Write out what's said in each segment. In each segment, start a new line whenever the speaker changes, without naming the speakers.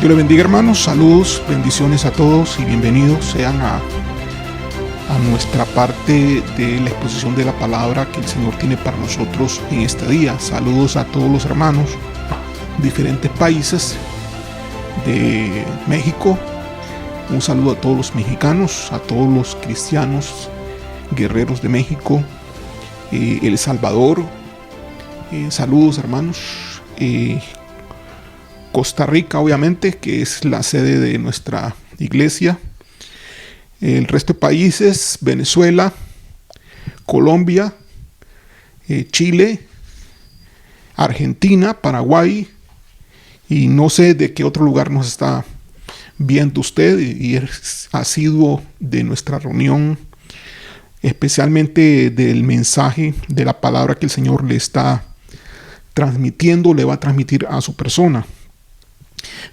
Dios les bendiga, hermanos. Saludos, bendiciones a todos y bienvenidos sean a nuestra parte de la exposición de la palabra que el Señor tiene para nosotros en este día. Saludos a todos los hermanos de diferentes países de México. Un saludo a todos los mexicanos, a todos los cristianos, guerreros de México, El Salvador. Saludos, hermanos. Costa Rica, obviamente, que es la sede de nuestra iglesia. El resto de países: Venezuela, Colombia, Chile, Argentina, Paraguay, y no sé de qué otro lugar nos está viendo usted y es asiduo de nuestra reunión, especialmente del mensaje de la palabra que el Señor le está transmitiendo, le va a transmitir a su persona.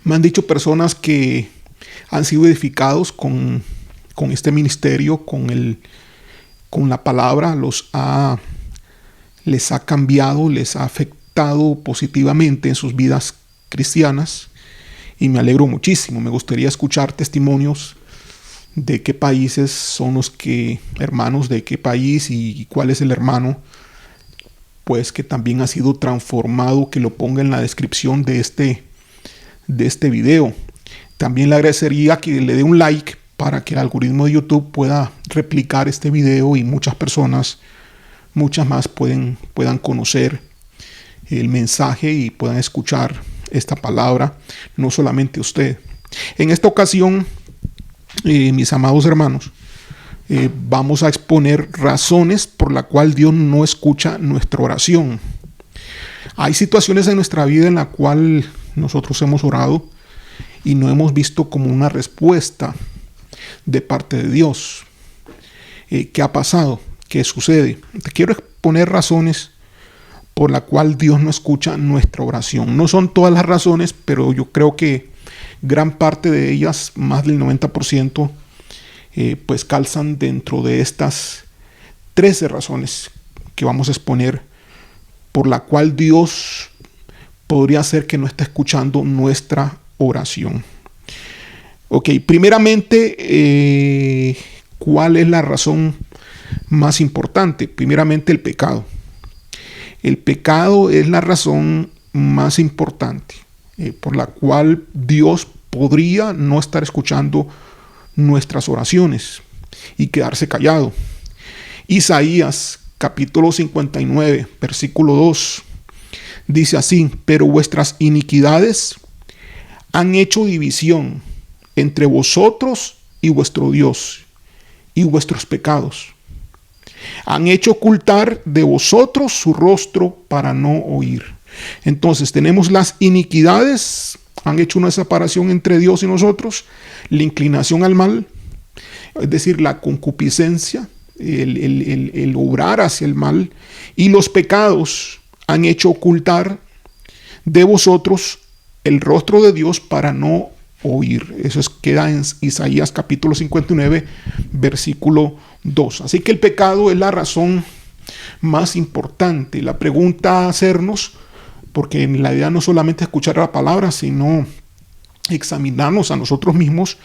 Me han dicho personas que han sido edificados con este ministerio, con la palabra, les ha cambiado, les ha afectado positivamente en sus vidas cristianas, y me alegro muchísimo. Me gustaría escuchar testimonios de qué países son los que, hermanos de qué país y cuál es el hermano, pues que también ha sido transformado, que lo ponga en la descripción de este video. También le agradecería que le dé un like para que el algoritmo de YouTube pueda replicar este video y muchas más puedan conocer el mensaje y puedan escuchar esta palabra, no solamente usted. En esta ocasión, mis amados hermanos, vamos a exponer razones por la cual Dios no escucha nuestra oración. Hay situaciones en nuestra vida en la cual nosotros hemos orado y no hemos visto como una respuesta de parte de Dios. ¿Qué ha pasado? ¿Qué sucede? Te quiero exponer razones por la cual Dios no escucha nuestra oración. No son todas las razones, pero yo creo que gran parte de ellas, más del 90%, pues calzan dentro de estas 13 razones que vamos a exponer por la cual Dios podría ser que no esté escuchando nuestra oración. Ok, primeramente, ¿cuál es la razón más importante? Primeramente, el pecado. El pecado es la razón más importante por la cual Dios podría no estar escuchando nuestras oraciones y quedarse callado. Isaías capítulo 59, versículo 2. Dice así: pero vuestras iniquidades han hecho división entre vosotros y vuestro Dios, y vuestros pecados han hecho ocultar de vosotros su rostro para no oír. Entonces tenemos las iniquidades, han hecho una separación entre Dios y nosotros, la inclinación al mal, es decir, la concupiscencia, el obrar hacia el mal, y los pecados han hecho ocultar de vosotros el rostro de Dios para no oír. Eso queda en Isaías capítulo 59, versículo 2. Así que el pecado es la razón más importante. La pregunta a hacernos, porque en la idea no solamente escuchar la palabra, sino examinarnos a nosotros mismos,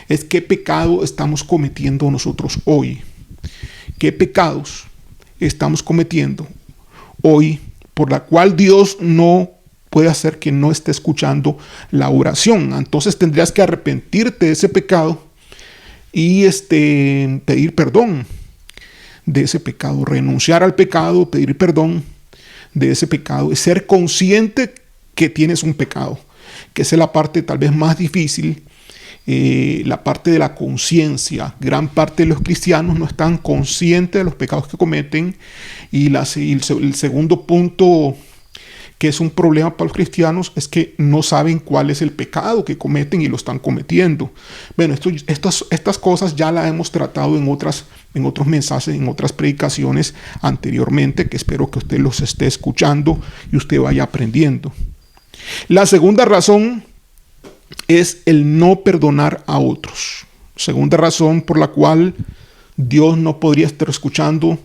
es qué pecado estamos cometiendo nosotros hoy. ¿Qué pecados estamos cometiendo hoy por la cual Dios no puede hacer que no esté escuchando la oración? Entonces tendrías que arrepentirte de ese pecado y pedir perdón de ese pecado, renunciar al pecado, pedir perdón de ese pecado, y ser consciente que tienes un pecado, que esa es la parte tal vez más difícil, la parte de la conciencia. Gran parte de los cristianos no están conscientes de los pecados que cometen, y el segundo punto que es un problema para los cristianos es que no saben cuál es el pecado que cometen y lo están cometiendo. Bueno, estas cosas ya las hemos tratado en otros mensajes, en otras predicaciones anteriormente, que espero que usted los esté escuchando y usted vaya aprendiendo. La segunda razón es el no perdonar a otros. Segunda razón por la cual Dios no podría estar escuchando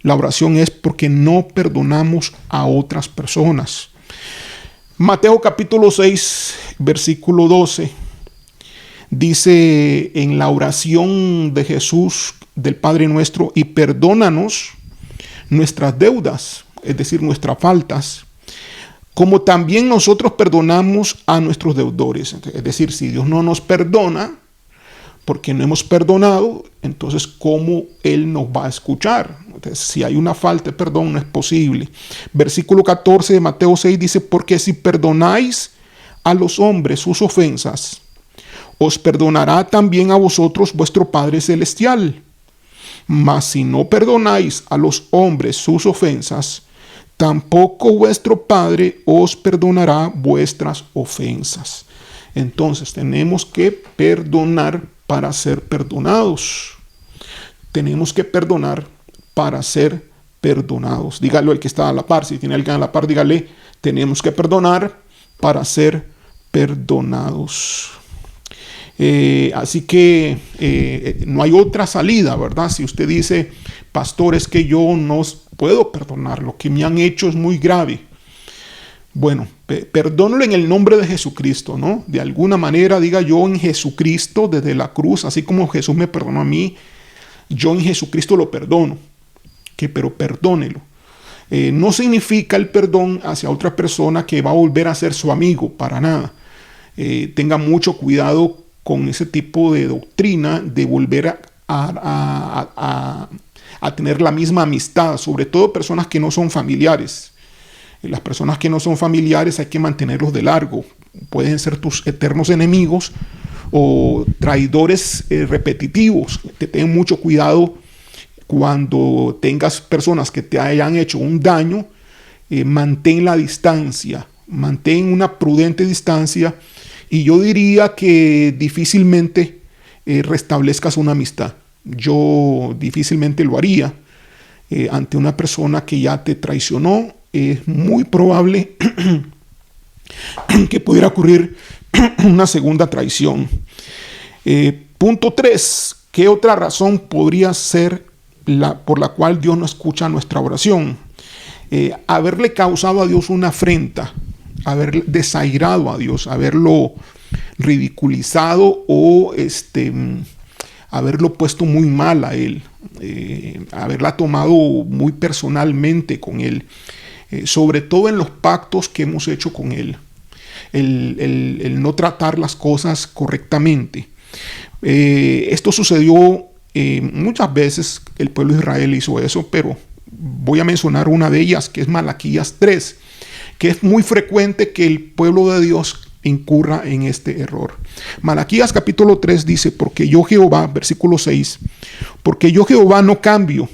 la oración es porque no perdonamos a otras personas. Mateo capítulo 6, versículo 12, dice en la oración de Jesús del Padre Nuestro: y perdónanos nuestras deudas, es decir, nuestras faltas, como también nosotros perdonamos a nuestros deudores. Es decir, si Dios no nos perdona porque no hemos perdonado, entonces ¿cómo Él nos va a escuchar? Entonces, si hay una falta de perdón, no es posible. Versículo 14 de Mateo 6 dice: porque si perdonáis a los hombres sus ofensas, os perdonará también a vosotros vuestro Padre Celestial. Mas si no perdonáis a los hombres sus ofensas, tampoco vuestro Padre os perdonará vuestras ofensas. Entonces tenemos que perdonar para ser perdonados. Tenemos que perdonar para ser perdonados. Dígalo al que está a la par. Si tiene alguien a la par, dígale: tenemos que perdonar para ser perdonados. Así que no hay otra salida, ¿verdad? Si usted dice: pastor, es que yo no puedo perdonar, lo que me han hecho es muy grave. Bueno, perdónalo en el nombre de Jesucristo, ¿no? De alguna manera diga: yo en Jesucristo, desde la cruz, así como Jesús me perdonó a mí, yo en Jesucristo lo perdono. Pero perdónelo. No significa el perdón hacia otra persona que va a volver a ser su amigo, para nada. Tenga mucho cuidado con ese tipo de doctrina de volver a tener la misma amistad, sobre todo personas que no son familiares. Las personas que no son familiares hay que mantenerlos de largo. Pueden ser tus eternos enemigos o traidores repetitivos. Ten mucho cuidado cuando tengas personas que te hayan hecho un daño. Mantén la distancia, mantén una prudente distancia, y yo diría que difícilmente restablezcas una amistad. Yo difícilmente lo haría ante una persona que ya te traicionó. Es muy probable que pudiera ocurrir una segunda traición. Punto 3. ¿Qué otra razón podría ser por la cual Dios no escucha nuestra oración? Haberle causado a Dios una afrenta, haber desairado a Dios, haberlo ridiculizado o haberlo puesto muy mal a Él, haberla tomado muy personalmente con Él. Sobre todo en los pactos que hemos hecho con Él, el no tratar las cosas correctamente. Esto sucedió muchas veces. El pueblo de Israel hizo eso, pero voy a mencionar una de ellas, que es Malaquías 3, que es muy frecuente que el pueblo de Dios incurra en este error. Malaquías capítulo 3 dice: porque yo Jehová, versículo 6, porque yo Jehová no cambio.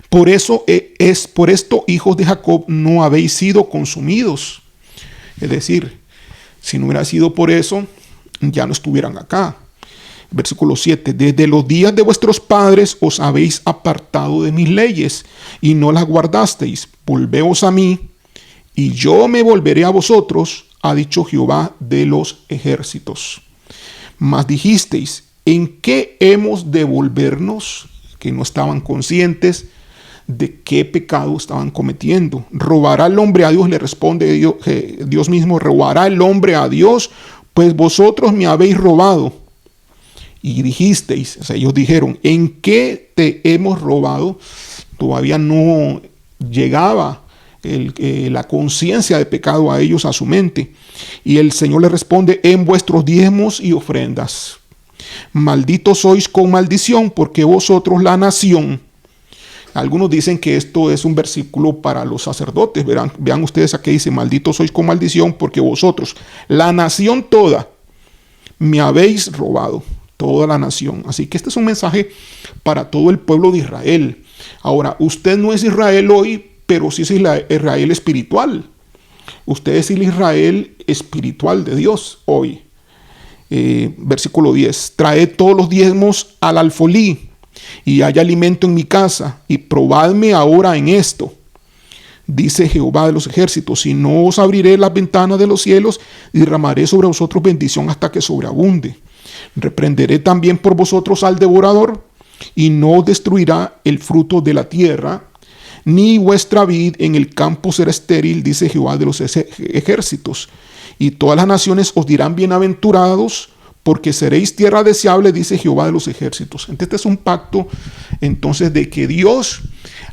Por esto, hijos de Jacob, no habéis sido consumidos. Es decir, si no hubiera sido por eso, ya no estuvieran acá. Versículo 7. Desde los días de vuestros padres os habéis apartado de mis leyes y no las guardasteis. Volveos a mí y yo me volveré a vosotros, ha dicho Jehová de los ejércitos. Mas dijisteis: ¿en qué hemos de volvernos? Que no estaban conscientes de qué pecado estaban cometiendo. ¿Robará el hombre a Dios? Le responde Dios mismo: ¿robará el hombre a Dios? Pues vosotros me habéis robado. Y dijisteis, o sea, ellos dijeron: ¿en qué te hemos robado? Todavía no llegaba la conciencia de pecado a ellos, a su mente. Y el Señor les responde: en vuestros diezmos y ofrendas. Malditos sois con maldición, porque vosotros, la nación. Algunos dicen que esto es un versículo para los sacerdotes. Vean ustedes aquí dice: malditos sois con maldición, porque vosotros, la nación toda, me habéis robado. Toda la nación. Así que este es un mensaje para todo el pueblo de Israel. Ahora, usted no es Israel hoy, pero sí es Israel espiritual. Usted es el Israel espiritual de Dios hoy. Versículo 10. Traed todos los diezmos al alfolí, y haya alimento en mi casa, y probadme ahora en esto, dice Jehová de los ejércitos: si no os abriré las ventanas de los cielos y derramaré sobre vosotros bendición hasta que sobreabunde. Reprenderé también por vosotros al devorador, y no destruirá el fruto de la tierra, ni vuestra vid en el campo será estéril, dice Jehová de los ejércitos. Y todas las naciones os dirán bienaventurados, porque seréis tierra deseable, dice Jehová de los ejércitos. Entonces, este es un pacto, entonces, de que Dios,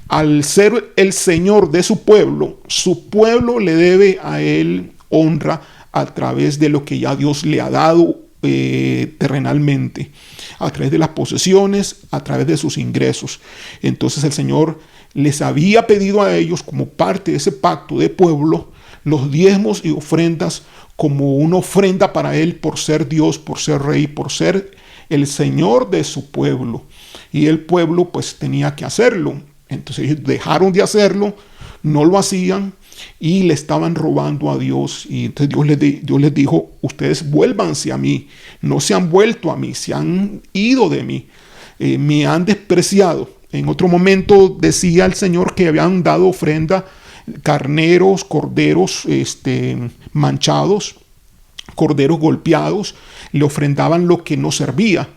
al ser el Señor de su pueblo le debe a él honra a través de lo que ya Dios le ha dado terrenalmente, a través de las posesiones, a través de sus ingresos. Entonces el Señor les había pedido a ellos, como parte de ese pacto de pueblo, los diezmos y ofrendas como una ofrenda para Él por ser Dios, por ser Rey, por ser el Señor de su pueblo. Y el pueblo pues tenía que hacerlo. Entonces ellos dejaron de hacerlo, no lo hacían y le estaban robando a Dios. Y entonces Dios les dijo, ustedes vuélvanse a mí. No se han vuelto a mí, se han ido de mí. Me han despreciado. En otro momento decía el Señor que habían dado ofrenda carneros, corderos manchados, corderos golpeados, le ofrendaban lo que no servía.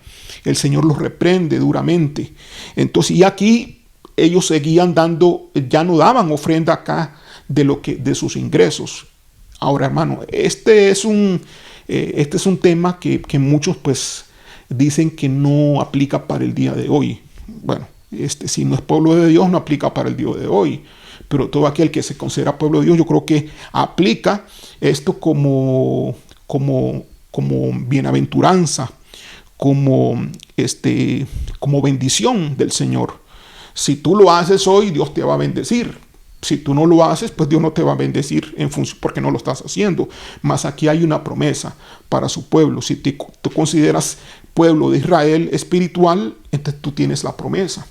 El Señor los reprende duramente. Entonces, y aquí ellos seguían dando, ya no daban ofrenda acá de sus ingresos. Ahora, hermano, este es un tema que muchos pues dicen que no aplica para el día de hoy. Bueno, si no es pueblo de Dios, no aplica para el día de hoy. Pero todo aquel que se considera pueblo de Dios, yo creo que aplica esto como bienaventuranza, como bendición del Señor. Si tú lo haces hoy, Dios te va a bendecir. Si tú no lo haces, pues Dios no te va a bendecir en función porque no lo estás haciendo. Mas aquí hay una promesa para su pueblo. Si tú consideras pueblo de Israel espiritual, entonces tú tienes la promesa.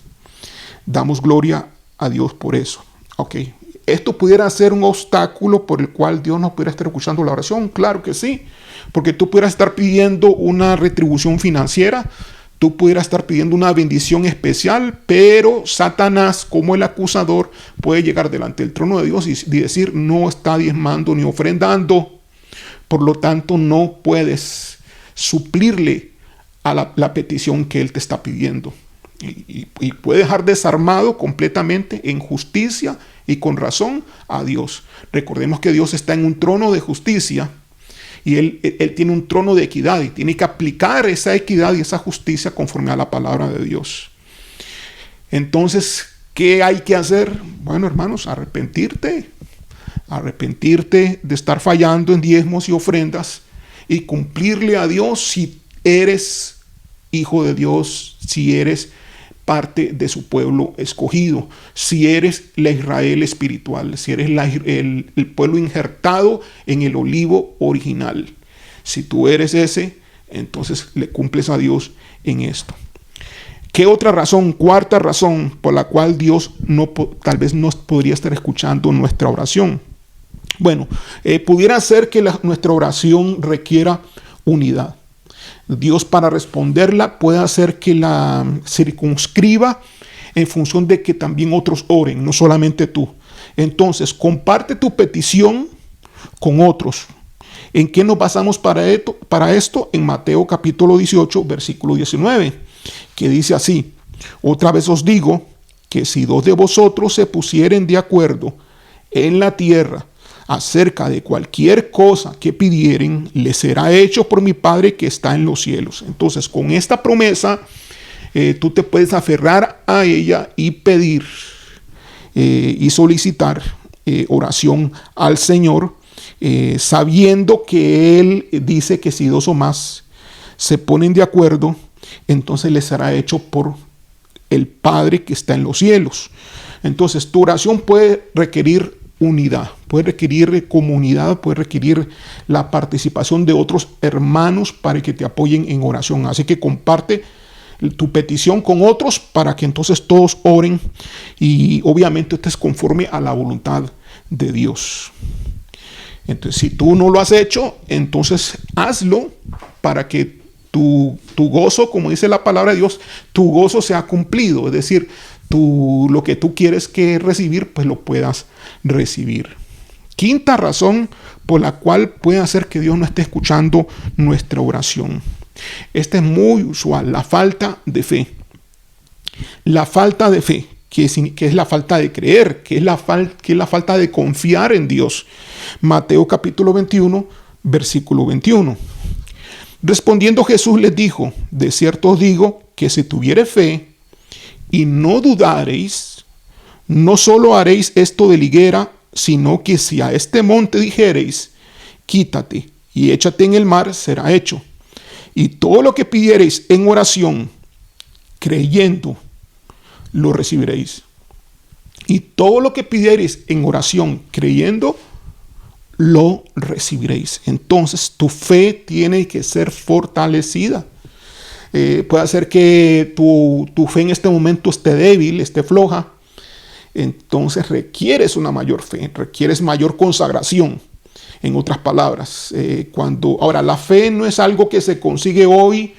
Damos gloria a Dios por eso. Ok, ¿esto pudiera ser un obstáculo por el cual Dios no pudiera estar escuchando la oración? Claro que sí, porque tú pudieras estar pidiendo una retribución financiera, tú pudieras estar pidiendo una bendición especial, pero Satanás, como el acusador, puede llegar delante del trono de Dios y decir, no está diezmando ni ofrendando, por lo tanto no puedes suplirle a la petición que él te está pidiendo. Y puede dejar desarmado completamente en justicia y con razón a Dios. Recordemos que Dios está en un trono de justicia y él tiene un trono de equidad y tiene que aplicar esa equidad y esa justicia conforme a la palabra de Dios. Entonces, ¿qué hay que hacer? Bueno, hermanos, arrepentirte de estar fallando en diezmos y ofrendas y cumplirle a Dios si eres hijo de Dios, si eres parte de su pueblo escogido, si eres la Israel espiritual, si eres el pueblo injertado en el olivo original. Si tú eres ese, entonces le cumples a Dios en esto. ¿Qué otra razón, cuarta razón por la cual Dios tal vez no podría estar escuchando nuestra oración? Bueno, pudiera ser que nuestra oración requiera unidad. Dios, para responderla, puede hacer que la circunscriba en función de que también otros oren, no solamente tú. Entonces, comparte tu petición con otros. ¿En qué nos basamos para esto? En Mateo capítulo 18, versículo 19, que dice así: otra vez os digo que si dos de vosotros se pusieren de acuerdo en la tierra acerca de cualquier cosa que pidieren, les será hecho por mi Padre que está en los cielos. Entonces, con esta promesa, tú te puedes aferrar a ella y pedir y solicitar oración al Señor, sabiendo que Él dice que si dos o más se ponen de acuerdo, entonces les será hecho por el Padre que está en los cielos. Entonces, tu oración puede requerir unidad, puede requerir comunidad, puede requerir la participación de otros hermanos para que te apoyen en oración. Así que comparte tu petición con otros para que entonces todos oren y obviamente estés conforme a la voluntad de Dios. Entonces, si tú no lo has hecho, entonces hazlo para que tu gozo, como dice la palabra de Dios, tu gozo sea cumplido. Es decir, lo que tú quieres recibir, pues lo puedas recibir. Quinta razón por la cual puede hacer que Dios no esté escuchando nuestra oración. Esta es muy usual, la falta de fe. La falta de fe. que es la falta de creer, que es la falta de confiar en Dios. Mateo capítulo 21, versículo 21. Respondiendo Jesús les dijo: de cierto os digo que si tuviereis fe y no dudareis, no solo haréis esto de la higuera, sino que si a este monte dijereis: quítate y échate en el mar, será hecho. Y todo lo que pidiereis en oración, creyendo, lo recibiréis. Y todo lo que pidiereis en oración, creyendo, lo recibiréis. Entonces tu fe tiene que ser fortalecida. Puede ser que tu fe en este momento esté débil, esté floja. Entonces requieres una mayor fe, requieres mayor consagración. En otras palabras, ahora la fe no es algo que se consigue hoy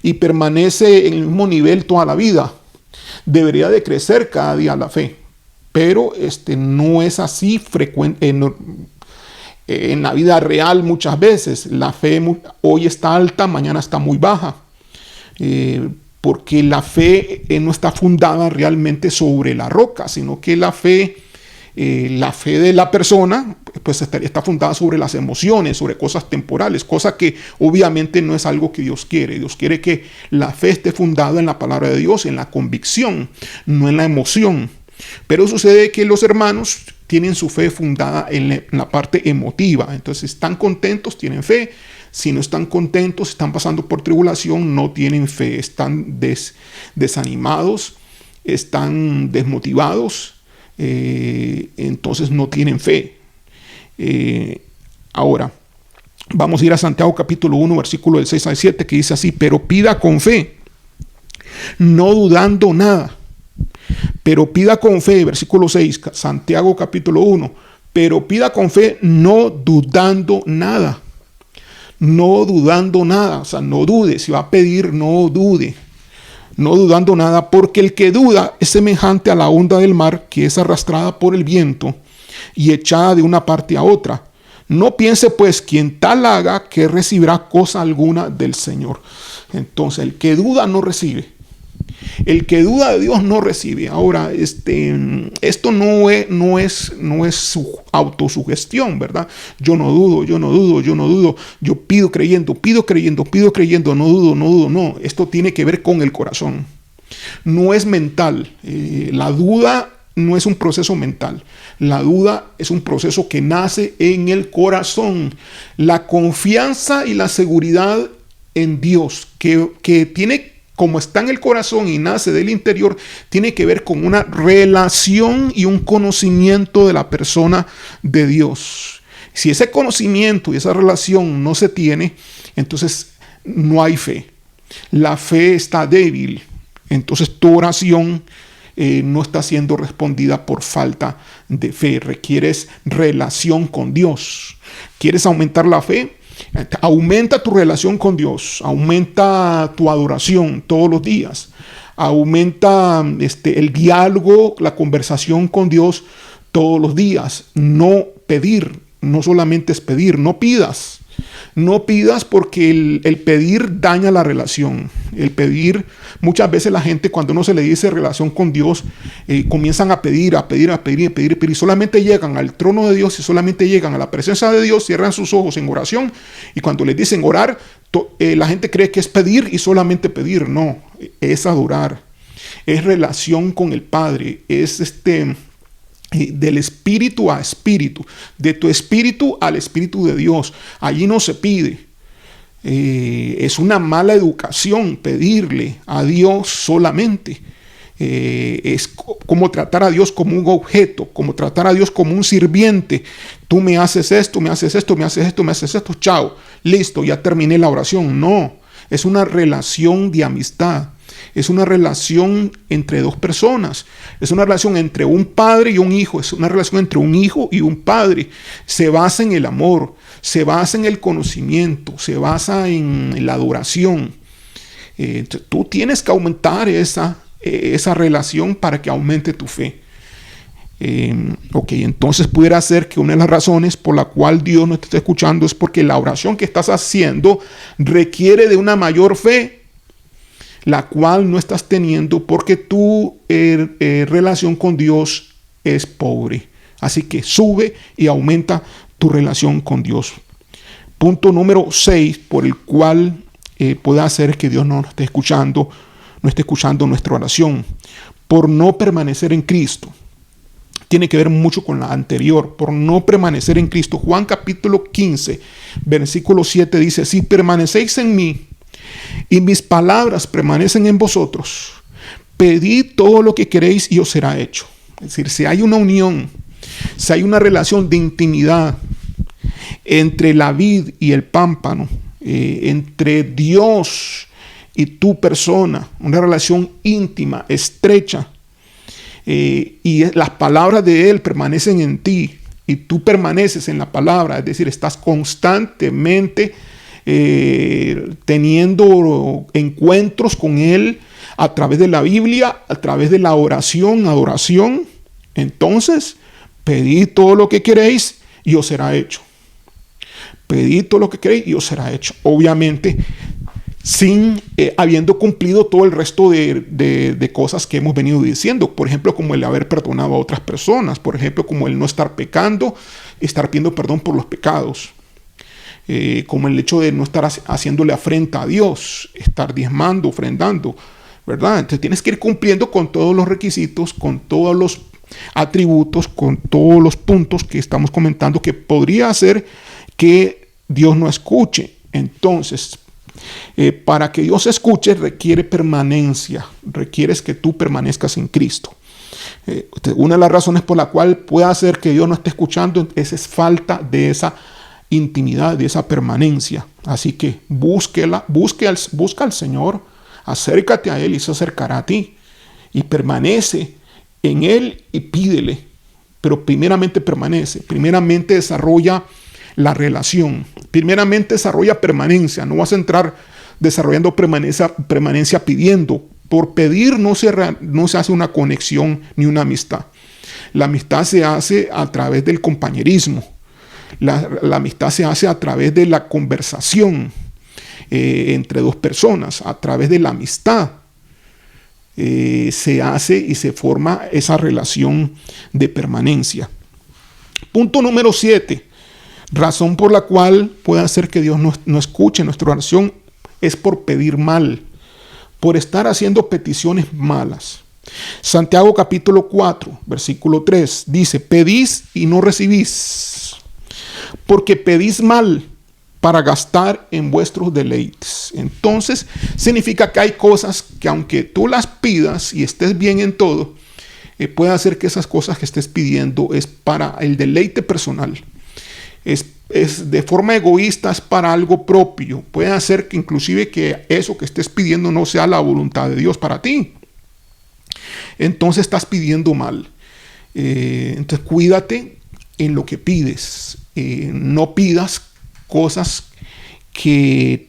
y permanece en el mismo nivel toda la vida. Debería de crecer cada día la fe, pero no es así frecuente en la vida real. Muchas veces la fe hoy está alta, mañana está muy baja, porque la fe no está fundada realmente sobre la roca, sino que la fe de la persona pues está fundada sobre las emociones, sobre cosas temporales, cosa que obviamente no es algo que Dios quiere. Dios quiere que la fe esté fundada en la palabra de Dios, en la convicción, no en la emoción. Pero sucede que los hermanos tienen su fe fundada en la parte emotiva. Entonces, están contentos, tienen fe. Si no están contentos, están pasando por tribulación, no tienen fe, están desanimados, están desmotivados. Entonces no tienen fe. Ahora, vamos a ir a Santiago capítulo 1, versículo del 6 al 7, que dice así: pero pida con fe, no dudando nada. Pero pida con fe, versículo 6, Santiago capítulo 1, pero pida con fe, no dudando nada. No dudando nada, o sea, no dude. Si va a pedir, no dude. No dudando nada, porque el que duda es semejante a la onda del mar, que es arrastrada por el viento y echada de una parte a otra. No piense pues quien tal haga que recibirá cosa alguna del Señor. Entonces, el que duda no recibe. El que duda de Dios no recibe. Ahora, esto no es su autosugestión, ¿verdad? Yo no dudo. Yo pido creyendo, no dudo. No, esto tiene que ver con el corazón. No es mental. La duda no es un proceso mental. La duda es un proceso que nace en el corazón. La confianza y la seguridad en Dios, que tiene, como está en el corazón y nace del interior, tiene que ver con una relación y un conocimiento de la persona de Dios. Si ese conocimiento y esa relación no se tiene, entonces no hay fe. La fe está débil. Entonces tu oración no está siendo respondida por falta de fe. Requieres relación con Dios. ¿Quieres aumentar la fe? Aumenta tu relación con Dios, aumenta tu adoración todos los días, aumenta el diálogo, la conversación con Dios todos los días. No pedir, no solamente es pedir, no pidas porque el pedir daña la relación. El pedir, muchas veces la gente, cuando no se le dice relación con Dios, comienzan a pedir y solamente llegan al trono de Dios y solamente llegan a la presencia de Dios, cierran sus ojos en oración, y cuando les dicen orar, la gente cree que es pedir y solamente pedir. No, es adorar, es relación con el Padre, es del espíritu a espíritu, de tu espíritu al espíritu de Dios. Allí no se pide. Es una mala educación pedirle a Dios solamente. Es como tratar a Dios como un objeto, como tratar a Dios como un sirviente. Tú me haces esto, me haces esto, chao, listo, ya terminé la oración. No, es una relación de amistad. Es una relación entre dos personas. Es una relación entre un padre y un hijo. Es una relación entre un hijo y un padre. Se basa en el amor, se basa en el conocimiento, se basa en la adoración. Tú tienes que aumentar esa relación para que aumente tu fe. Entonces pudiera ser que una de las razones por la cual Dios no te está escuchando es porque la oración que estás haciendo requiere de una mayor fe. la cual no estás teniendo porque tu relación con Dios es pobre. Así que sube y aumenta tu relación con Dios. Punto número 6, por el cual puede hacer que Dios no esté escuchando nuestra oración. Por no permanecer en Cristo. Tiene que ver mucho con la anterior, por no permanecer en Cristo. Juan capítulo 15, versículo 7 dice, si permanecéis en mí y mis palabras permanecen en vosotros, pedid todo lo que queréis y os será hecho. Es decir, si hay una unión, si hay una relación de intimidad entre la vid y el pámpano, entre Dios y tu persona, una relación íntima, estrecha, y las palabras de Él permanecen en ti y tú permaneces en la palabra, es decir, estás constantemente teniendo encuentros con Él a través de la Biblia, a través de la oración, adoración. Entonces, pedid todo lo que queréis y os será hecho. Pedid todo lo que queréis y os será hecho. Obviamente, sin habiendo cumplido todo el resto de cosas que hemos venido diciendo. Por ejemplo, como el haber perdonado a otras personas. Por ejemplo, como el no estar pecando, estar pidiendo perdón por los pecados. Como el hecho de no estar haciéndole afrenta a Dios, estar diezmando, ofrendando, ¿verdad? Entonces tienes que ir cumpliendo con todos los requisitos, con todos los atributos, con todos los puntos que estamos comentando que podría hacer que Dios no escuche. Entonces, para que Dios escuche requiere permanencia, requieres que tú permanezcas en Cristo. Una de las razones por la cual puede hacer que Dios no esté escuchando es falta de esa intimidad, de esa permanencia. Así que busca al Señor, acércate a Él y se acercará a ti. Y permanece en Él y pídele. Pero primeramente permanece, primeramente desarrolla la relación, primeramente desarrolla permanencia. No vas a entrar desarrollando permanencia pidiendo. Por pedir no se hace una conexión ni una amistad. La amistad se hace a través del compañerismo. La amistad se hace a través de la conversación entre dos personas, a través de la amistad. Se hace y se forma esa relación de permanencia. Punto número 7. Razón por la cual puede hacer que Dios no escuche nuestra oración es por pedir mal, por estar haciendo peticiones malas. Santiago capítulo 4, versículo 3 dice, pedís y no recibís, porque pedís mal para gastar en vuestros deleites. Entonces, significa que hay cosas que aunque tú las pidas y estés bien en todo, puede hacer que esas cosas que estés pidiendo es para el deleite personal. Es de forma egoísta, es para algo propio. Puede hacer que inclusive que eso que estés pidiendo no sea la voluntad de Dios para ti. Entonces estás pidiendo mal. Entonces cuídate en lo que pides. No pidas cosas que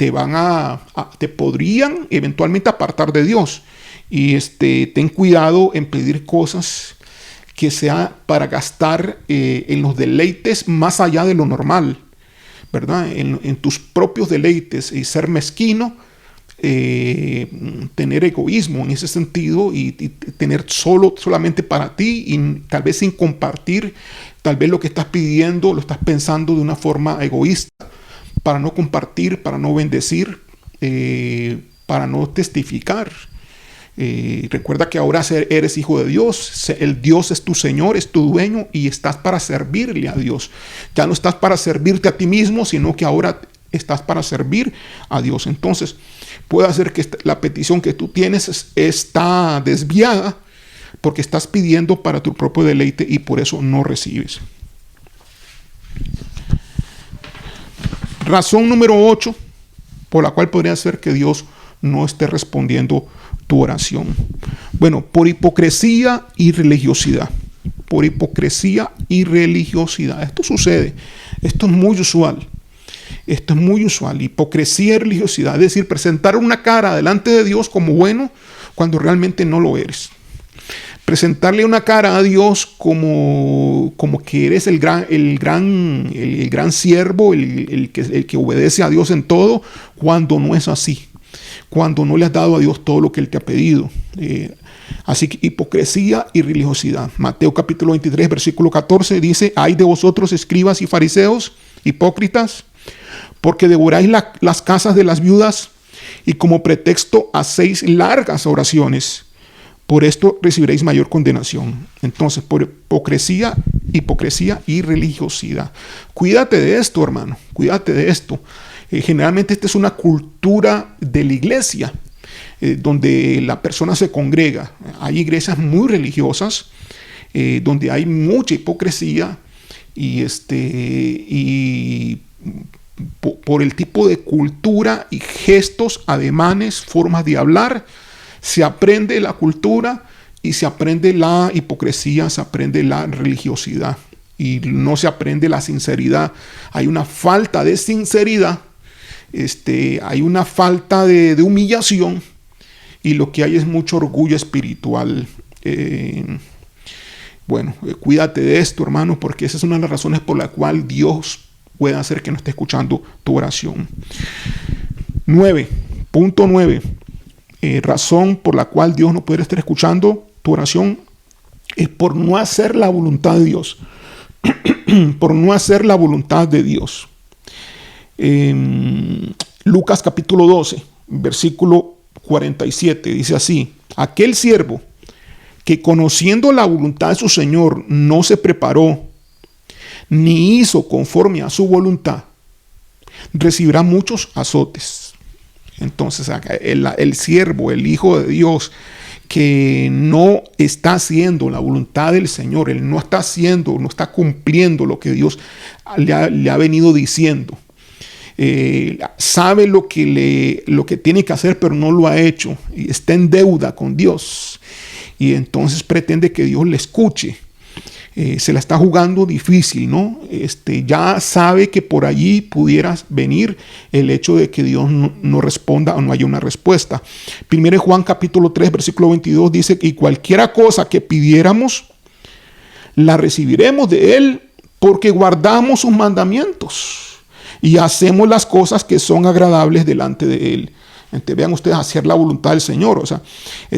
te podrían eventualmente apartar de Dios. Y ten cuidado en pedir cosas que sea para gastar en los deleites más allá de lo normal, ¿verdad? En tus propios deleites y ser mezquino, tener egoísmo en ese sentido y tener solamente para ti y tal vez sin compartir, tal vez lo que estás pidiendo lo estás pensando de una forma egoísta, para no compartir, para no bendecir, para no testificar. Recuerda que ahora eres hijo de Dios, el Dios es tu Señor, es tu dueño y estás para servirle a Dios. Ya no estás para servirte a ti mismo, sino que ahora estás para servir a Dios. Entonces puede hacer que la petición que tú tienes está desviada porque estás pidiendo para tu propio deleite y por eso no recibes. Razón número 8 por la cual podría ser que Dios no esté respondiendo tu oración. Bueno, por hipocresía y religiosidad. Por hipocresía y religiosidad. Esto sucede. Esto es muy usual. Esto es muy usual. Hipocresía y religiosidad. Es decir, presentar una cara delante de Dios como bueno cuando realmente no lo eres. Presentarle una cara a Dios como que eres el gran siervo, el que obedece a Dios en todo, cuando no es así. cuando no le has dado a Dios todo lo que Él te ha pedido. Así que hipocresía y religiosidad. Mateo capítulo 23, versículo 14 dice: ay de vosotros, escribas y fariseos, hipócritas, porque devoráis las casas de las viudas y como pretexto hacéis largas oraciones. Por esto recibiréis mayor condenación. Entonces, por hipocresía y religiosidad. Cuídate de esto, hermano. Cuídate de esto. Generalmente esta es una cultura de la iglesia, donde la persona se congrega. Hay iglesias muy religiosas, donde hay mucha hipocresía y por el tipo de cultura y gestos, ademanes, formas de hablar, se aprende la cultura y se aprende la hipocresía, se aprende la religiosidad y no se aprende la sinceridad. Hay una falta de sinceridad, hay una falta de humillación y lo que hay es mucho orgullo espiritual. Cuídate de esto, hermano, porque esa es una de las razones por la cual Dios puede hacer que no esté escuchando tu oración. 9.9. Razón por la cual Dios no puede estar escuchando tu oración es por no hacer la voluntad de Dios. Por no hacer la voluntad de Dios. Lucas capítulo 12, versículo 47, dice así: aquel siervo que conociendo la voluntad de su Señor no se preparó ni hizo conforme a su voluntad, recibirá muchos azotes. Entonces el siervo, el Hijo de Dios, que no está haciendo la voluntad del Señor, él no está haciendo, no está cumpliendo lo que Dios le ha venido diciendo. Sabe lo que tiene que hacer, pero no lo ha hecho. Y está en deuda con Dios. Y entonces pretende que Dios le escuche. Se la está jugando difícil, ¿no? Ya sabe que por allí pudiera venir el hecho de que Dios no responda o no haya una respuesta. 1 Juan capítulo 3, versículo 22 dice que cualquiera cosa que pidiéramos, la recibiremos de Él porque guardamos sus mandamientos y hacemos las cosas que son agradables delante de Él. Entonces, vean ustedes, hacer la voluntad del Señor. O sea,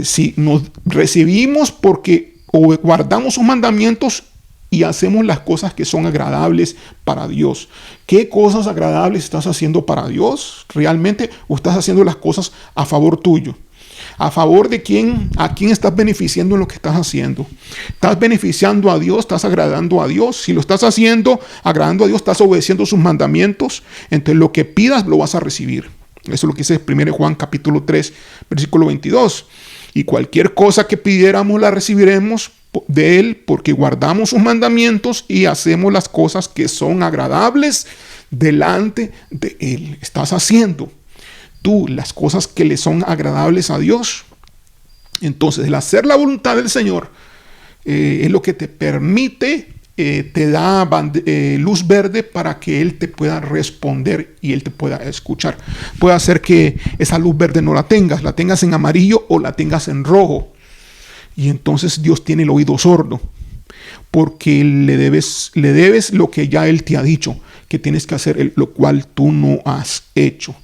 si nos recibimos porque o guardamos sus mandamientos y hacemos las cosas que son agradables para Dios. ¿Qué cosas agradables estás haciendo para Dios realmente? ¿O estás haciendo las cosas a favor tuyo? ¿A favor de quién? ¿A quién estás beneficiando en lo que estás haciendo? ¿Estás beneficiando a Dios? ¿Estás agradando a Dios? Si lo estás haciendo, agradando a Dios, estás obedeciendo sus mandamientos, entonces lo que pidas lo vas a recibir. Eso es lo que dice 1 Juan capítulo 3, versículo 22. Y cualquier cosa que pidiéramos la recibiremos de Él porque guardamos sus mandamientos y hacemos las cosas que son agradables delante de Él. Estás haciendo tú las cosas que le son agradables a Dios. Entonces, el hacer la voluntad del Señor es lo que te permite, te da luz verde para que Él te pueda responder y Él te pueda escuchar. Puede hacer que esa luz verde no la tengas en amarillo o la tengas en rojo. Y entonces Dios tiene el oído sordo porque le debes lo que ya Él te ha dicho que tienes que hacer, lo cual tú no has hecho.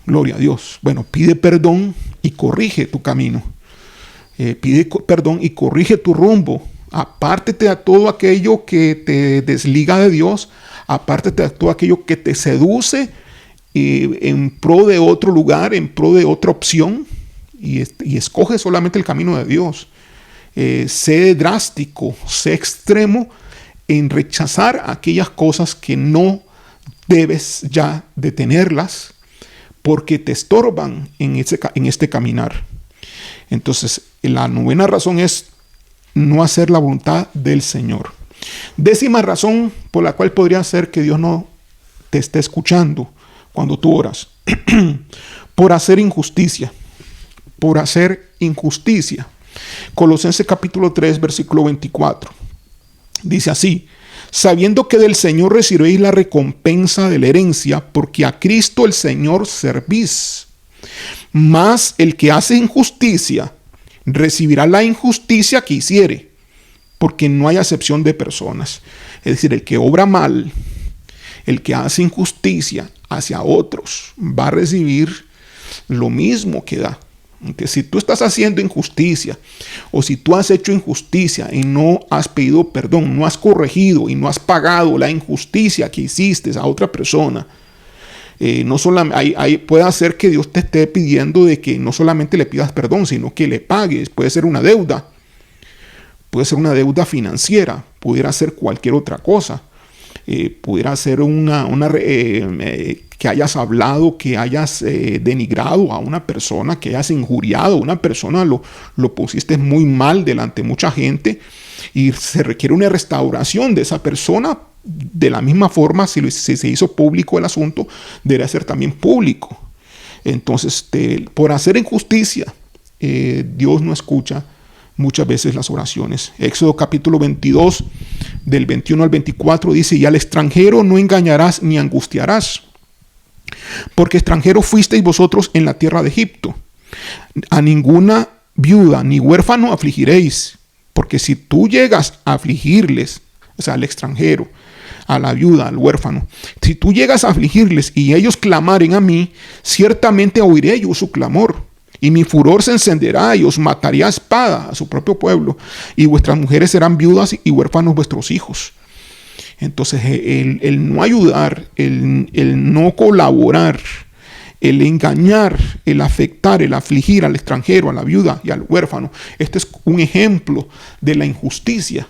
Gloria a Dios. Bueno, pide perdón y corrige tu camino. Pide perdón y corrige tu rumbo. Apártete a todo aquello que te desliga de Dios. Apártete a todo aquello que te seduce en pro de otro lugar, en pro de otra opción. Y escoge solamente el camino de Dios. Sé drástico, sé extremo en rechazar aquellas cosas que no debes ya detenerlas porque te estorban en este caminar. Entonces, la novena razón es no hacer la voluntad del Señor. 10ª razón por la cual podría ser que Dios no te esté escuchando cuando tú oras. Por hacer injusticia. Por hacer injusticia. Colosenses capítulo 3, versículo 24. Dice así: sabiendo que del Señor recibiréis la recompensa de la herencia, porque a Cristo el Señor servís. Mas el que hace injusticia recibirá la injusticia que hiciere, porque no hay acepción de personas. Es decir, el que obra mal, el que hace injusticia hacia otros, va a recibir lo mismo que da. Que si tú estás haciendo injusticia o si tú has hecho injusticia y no has pedido perdón, no has corregido y no has pagado la injusticia que hiciste a otra persona, no solamente puede hacer que Dios te esté pidiendo de que no solamente le pidas perdón, sino que le pagues. Puede ser una deuda, puede ser una deuda financiera, pudiera ser cualquier otra cosa. Pudiera ser que hayas hablado, que hayas denigrado a una persona, que hayas injuriado a una persona, lo pusiste muy mal delante de mucha gente y se requiere una restauración de esa persona. De la misma forma, si se hizo público el asunto, debería ser también público. Entonces, por hacer injusticia, Dios no escucha muchas veces las oraciones. Éxodo capítulo 22, del 21 al 24 dice: y al extranjero no engañarás ni angustiarás, porque extranjero fuisteis vosotros en la tierra de Egipto. A ninguna viuda ni huérfano afligiréis, porque si tú llegas a afligirles, o sea, al extranjero, a la viuda, al huérfano, si tú llegas a afligirles y ellos clamaren a mí, ciertamente oiré yo su clamor. Y mi furor se encenderá y os mataré a espada a su propio pueblo. Y vuestras mujeres serán viudas y huérfanos vuestros hijos. Entonces el no ayudar, el no colaborar, el engañar, el afectar, el afligir al extranjero, a la viuda y al huérfano, este es un ejemplo de la injusticia.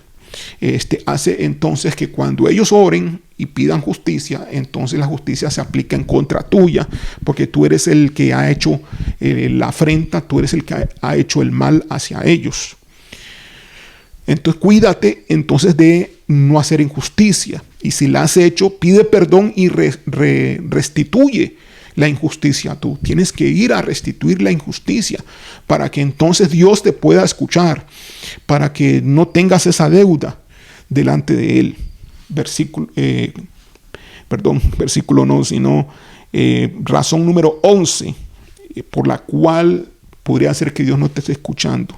Hace entonces que cuando ellos oren y pidan justicia, entonces la justicia se aplica en contra tuya, porque tú eres el que ha hecho la afrenta, tú eres el que ha hecho el mal hacia ellos. Entonces cuídate entonces de no hacer injusticia, y si la has hecho, pide perdón y restituye la injusticia. Tú tienes que ir a restituir la injusticia para que entonces Dios te pueda escuchar, para que no tengas esa deuda delante de Él. Razón número 11 por la cual podría ser que Dios no te esté escuchando.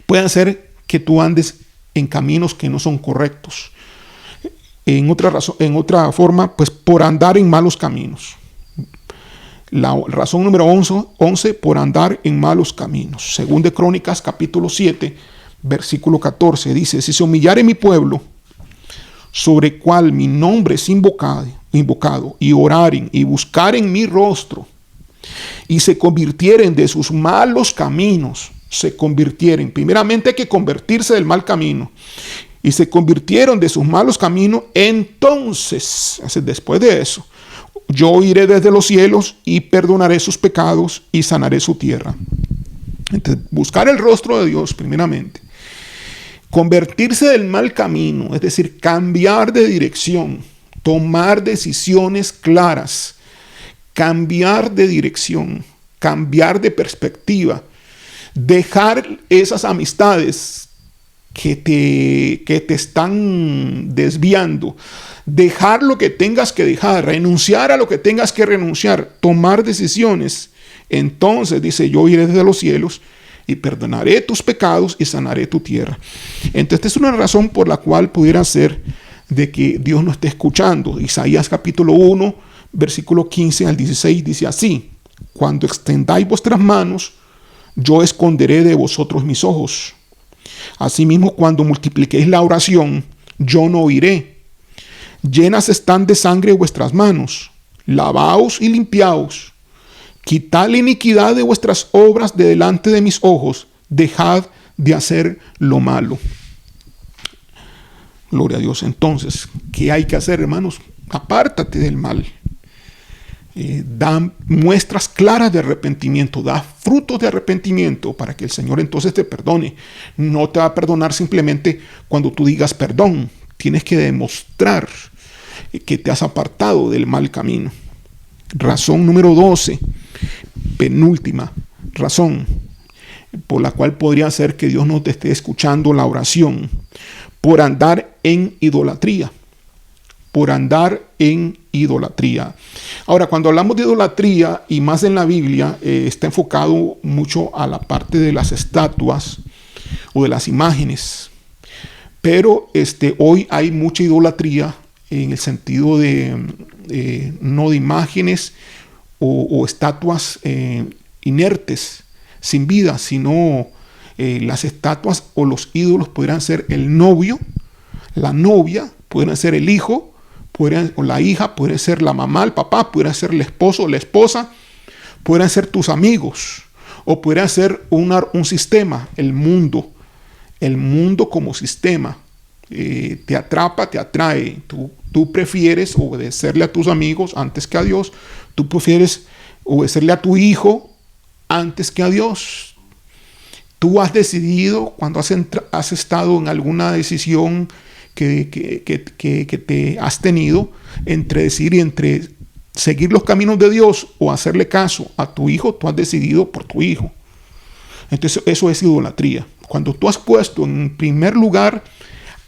Puede ser que tú andes en caminos que no son correctos. En otra forma, pues por andar en malos caminos. La razón número 11 por andar en malos caminos. Según de Crónicas capítulo 7, versículo 14, dice: si se humillare mi pueblo, sobre cual mi nombre es invocado, y oraren y buscaren mi rostro, y se convirtieren de sus malos caminos, primeramente hay que convertirse del mal camino, y se convirtieron de sus malos caminos, entonces, después de eso, yo oiré desde los cielos y perdonaré sus pecados y sanaré su tierra. Entonces, buscar el rostro de Dios primeramente. Convertirse del mal camino, es decir, cambiar de dirección, tomar decisiones claras, cambiar de dirección, cambiar de perspectiva, dejar esas amistades que te están desviando, dejar lo que tengas que dejar, renunciar a lo que tengas que renunciar, tomar decisiones. Entonces dice: yo iré desde los cielos y perdonaré tus pecados y sanaré tu tierra. Entonces esta es una razón por la cual pudiera ser de que Dios no esté escuchando. Isaías capítulo 1, versículo 15 al 16 dice así: cuando extendáis vuestras manos, yo esconderé de vosotros mis ojos. Asimismo, cuando multipliquéis la oración, yo no oiré. Llenas están de sangre vuestras manos, lavaos y limpiaos. Quitad la iniquidad de vuestras obras de delante de mis ojos, dejad de hacer lo malo. Gloria a Dios. Entonces, ¿qué hay que hacer, hermanos? Apártate del mal. Da muestras claras de arrepentimiento, da frutos de arrepentimiento para que el Señor entonces te perdone. No te va a perdonar simplemente cuando tú digas perdón. Tienes que demostrar que te has apartado del mal camino. Razón número 12, penúltima razón por la cual podría ser que Dios no te esté escuchando la oración: por andar en idolatría. Por andar en idolatría. Ahora, cuando hablamos de idolatría, y más en la Biblia, está enfocado mucho a la parte de las estatuas o de las imágenes. Pero hoy hay mucha idolatría en el sentido de no de imágenes o estatuas inertes, sin vida, sino las estatuas o los ídolos podrían ser el novio, la novia, podrían ser el hijo, o la hija, podría ser la mamá, el papá, podría ser el esposo o la esposa, podrían ser tus amigos, o podría ser un sistema, el mundo como sistema. Te atrapa, te atrae. Tú prefieres obedecerle a tus amigos antes que a Dios. Tú prefieres obedecerle a tu hijo antes que a Dios. Tú has decidido, cuando has estado en alguna decisión que te has tenido, entre seguir los caminos de Dios o hacerle caso a tu hijo, tú has decidido por tu hijo. Entonces eso es idolatría. Cuando tú has puesto en primer lugar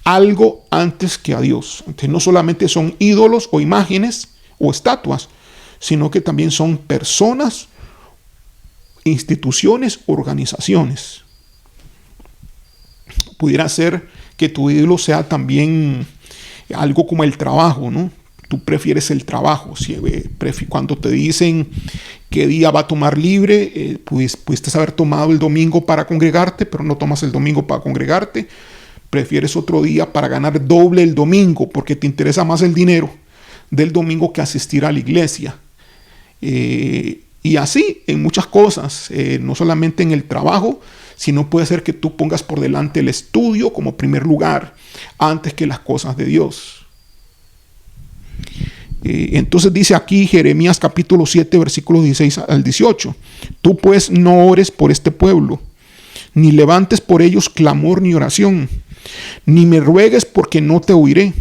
algo antes que a Dios. Entonces no solamente son ídolos o imágenes o estatuas, sino que también son personas, instituciones, organizaciones. Pudiera ser que tu ídolo sea también algo como el trabajo, ¿no? Tú prefieres el trabajo. Cuando te dicen qué día va a tomar libre, pues pudiste haber tomado el domingo para congregarte, pero no tomas el domingo para congregarte. Prefieres otro día para ganar doble el domingo porque te interesa más el dinero del domingo que asistir a la iglesia. Y así en muchas cosas, no solamente en el trabajo, sino puede ser que tú pongas por delante el estudio como primer lugar antes que las cosas de Dios. Entonces dice aquí Jeremías capítulo 7 versículos 16 al 18: tú pues no ores por este pueblo, ni levantes por ellos clamor ni oración, ni me ruegues porque no te oiré.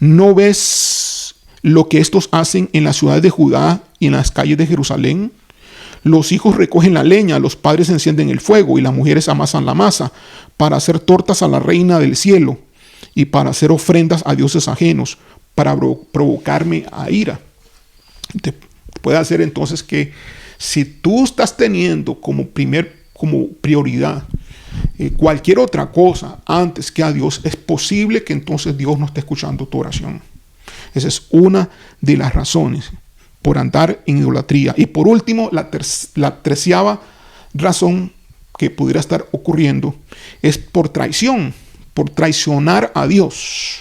¿No ves lo que estos hacen en las ciudades de Judá y en las calles de Jerusalén? Los hijos recogen la leña, los padres encienden el fuego y las mujeres amasan la masa para hacer tortas a la reina del cielo y para hacer ofrendas a dioses ajenos, para provocarme a ira. Puede hacer entonces que si tú estás teniendo como prioridad cualquier otra cosa antes que a Dios, es posible que entonces Dios no esté escuchando tu oración. Esa es una de las razones por andar en idolatría. Y por último, la 13ª razón que pudiera estar ocurriendo es por traición, por traicionar a Dios.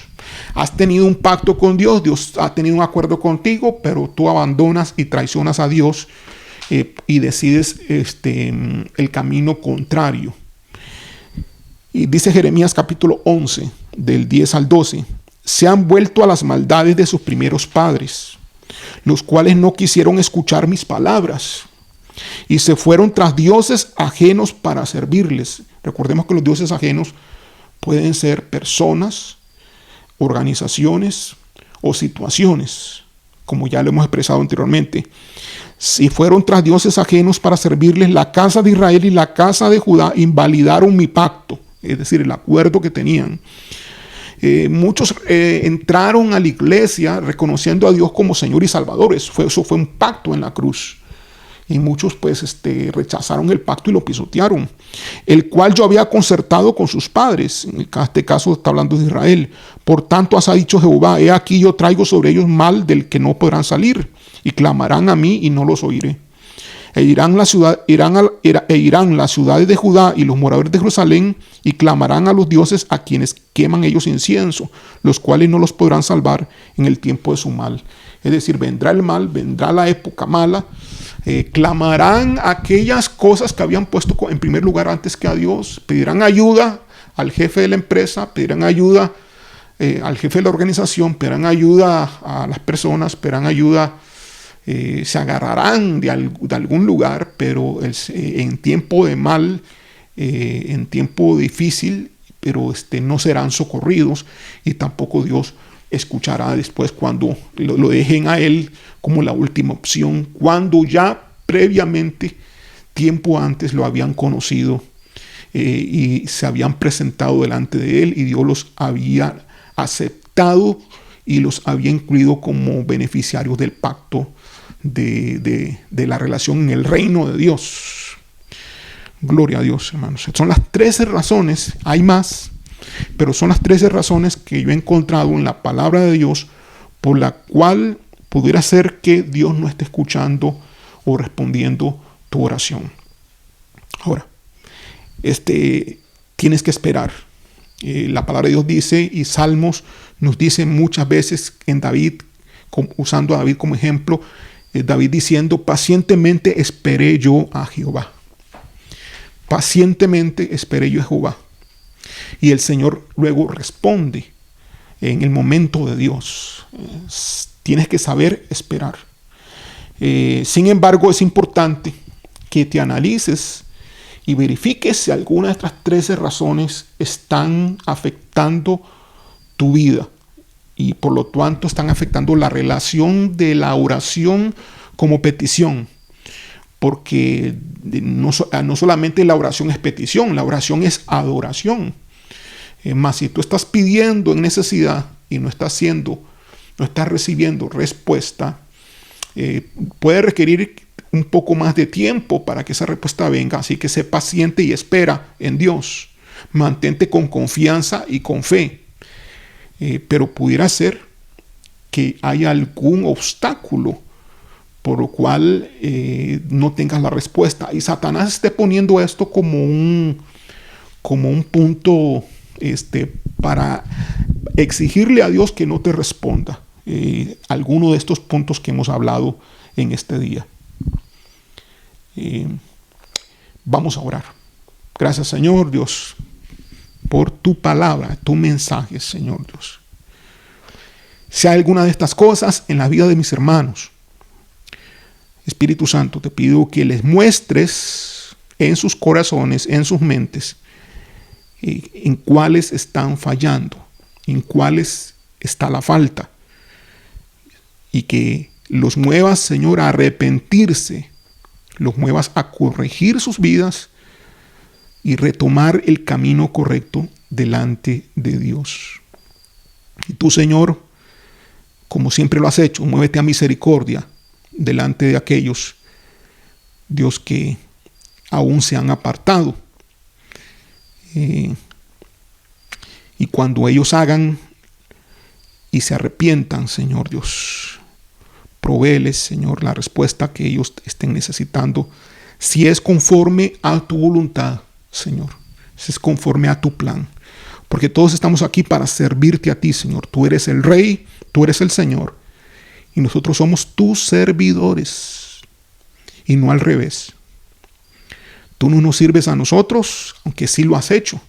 Has tenido un pacto con Dios, Dios ha tenido un acuerdo contigo, pero tú abandonas y traicionas a Dios y decides el camino contrario. Y dice Jeremías capítulo 11, del 10 al 12: se han vuelto a las maldades de sus primeros padres, los cuales no quisieron escuchar mis palabras, y se fueron tras dioses ajenos para servirles. Recordemos que los dioses ajenos pueden ser personas, organizaciones o situaciones, como ya lo hemos expresado anteriormente. Si fueron tras dioses ajenos para servirles, la casa de Israel y la casa de Judá invalidaron mi pacto, es decir, el acuerdo que tenían. Muchos entraron a la iglesia reconociendo a Dios como Señor y Salvador. Eso fue un pacto en la cruz. Y muchos pues rechazaron el pacto y lo pisotearon, el cual yo había concertado con sus padres. En este caso está hablando de Israel. Por tanto ha dicho Jehová: he aquí yo traigo sobre ellos mal del que no podrán salir, y clamarán a mí y no los oiré. Irán las ciudades de Judá y los moradores de Jerusalén y clamarán a los dioses a quienes queman ellos incienso, los cuales no los podrán salvar en el tiempo de su mal. Es decir, vendrá el mal, vendrá la época mala. Clamarán aquellas cosas que habían puesto en primer lugar antes que a Dios. Pedirán ayuda al jefe de la empresa, pedirán ayuda al jefe de la organización, pedirán ayuda a las personas, pedirán ayuda. Se agarrarán de algún lugar, pero en tiempo de mal, en tiempo difícil, pero no serán socorridos, y tampoco Dios escuchará después cuando lo dejen a Él como la última opción, cuando ya previamente, tiempo antes, lo habían conocido y se habían presentado delante de Él, y Dios los había aceptado y los había incluido como beneficiarios del pacto de la relación en el reino de Dios. Gloria a Dios, hermanos. Son las 13 razones, hay más, pero son las 13 razones que yo he encontrado en la palabra de Dios por la cual pudiera ser que Dios no esté escuchando o respondiendo tu oración. Ahora, tienes que esperar. La palabra de Dios dice, y Salmos nos dice muchas veces en David, usando a David como ejemplo, David diciendo, pacientemente esperé yo a Jehová. Pacientemente esperé yo a Jehová. Y el Señor luego responde en el momento de Dios. Tienes que saber esperar. Sin embargo, es importante que te analices y verifiques si alguna de estas 13 razones están afectando tu vida y por lo tanto están afectando la relación de la oración como petición. Porque no solamente la oración es petición, la oración es adoración. Más si tú estás pidiendo en necesidad y no estás recibiendo respuesta, puede requerir un poco más de tiempo para que esa respuesta venga. Así que sé paciente y espera en Dios. Mantente con confianza y con fe. Pero pudiera ser que haya algún obstáculo por lo cual no tengas la respuesta. Y Satanás esté poniendo esto como un punto para exigirle a Dios que no te responda. Alguno de estos puntos que hemos hablado en este día. Vamos a orar. Gracias, Señor Dios, por tu palabra, tu mensaje, Señor Dios. Si hay alguna de estas cosas en la vida de mis hermanos, Espíritu Santo, te pido que les muestres en sus corazones, en sus mentes, en cuáles están fallando, en cuáles está la falta. Y que los muevas, Señor, a arrepentirse, los muevas a corregir sus vidas y retomar el camino correcto delante de Dios. Y tú, Señor, como siempre lo has hecho, muévete a misericordia delante de aquellos, Dios, que aún se han apartado. Y cuando ellos hagan y se arrepientan, Señor Dios, provéeles, Señor, la respuesta que ellos estén necesitando, si es conforme a tu voluntad, Señor, si es conforme a tu plan. Porque todos estamos aquí para servirte a ti, Señor. Tú eres el Rey, tú eres el Señor. Y nosotros somos tus servidores. Y no al revés. Tú no nos sirves a nosotros, aunque sí lo has hecho.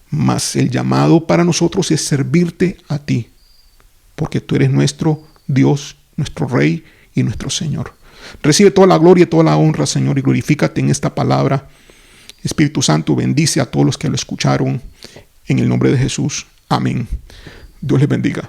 Mas el llamado para nosotros es servirte a ti. Porque tú eres nuestro Dios, nuestro Rey y nuestro Señor. Recibe toda la gloria y toda la honra, Señor, y glorifícate en esta palabra. Espíritu Santo, bendice a todos los que lo escucharon. En el nombre de Jesús. Amén. Dios les bendiga.